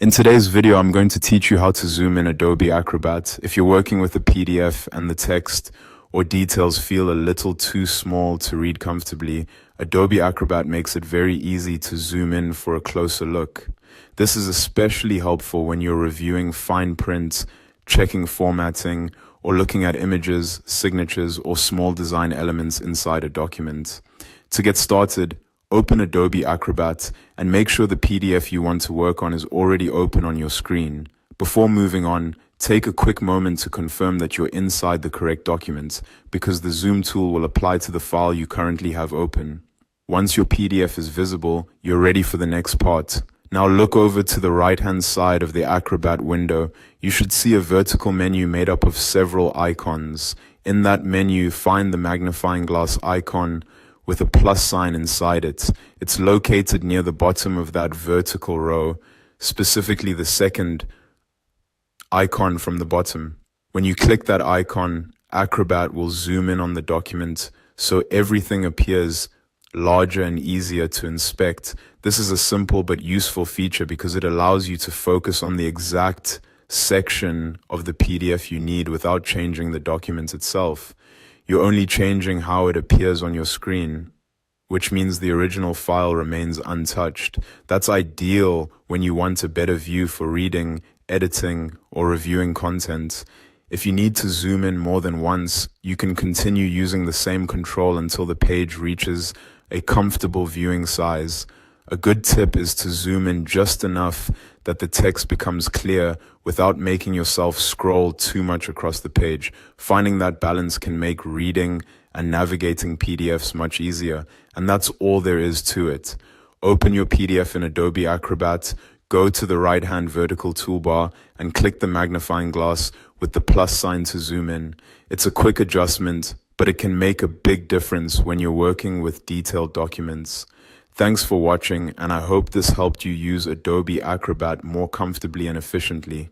In today's video, I'm going to teach you how to zoom in Adobe Acrobat. If you're working with a PDF and the text or details feel a little too small to read comfortably, Adobe Acrobat makes it very easy to zoom in for a closer look. This is especially helpful when you're reviewing fine print, checking formatting, or looking at images, signatures, or small design elements inside a document. To get started, open Adobe Acrobat and make sure the PDF you want to work on is already open on your screen. Before moving on, take a quick moment to confirm that you're inside the correct document, because the zoom tool will apply to the file you currently have open. Once your PDF is visible, you're ready for the next part. Now look over to the right-hand side of the Acrobat window. You should see a vertical menu made up of several icons. In that menu, find the magnifying glass icon with a plus sign inside it. It's located near the bottom of that vertical row, specifically the second icon from the bottom. When you click that icon, Acrobat will zoom in on the document so everything appears larger and easier to inspect. This is a simple but useful feature because it allows you to focus on the exact section of the PDF you need without changing the document itself. You're only changing how it appears on your screen, which means the original file remains untouched. That's ideal when you want a better view for reading, editing, or reviewing content. If you need to zoom in more than once, you can continue using the same control until the page reaches a comfortable viewing size. A good tip is to zoom in just enough that the text becomes clear without making yourself scroll too much across the page. Finding that balance can make reading and navigating PDFs much easier, and that's all there is to it. Open your PDF in Adobe Acrobat, go to the right-hand vertical toolbar and click the magnifying glass with the plus sign to zoom in. It's a quick adjustment, but it can make a big difference when you're working with detailed documents. Thanks for watching, and I hope this helped you use Adobe Acrobat more comfortably and efficiently.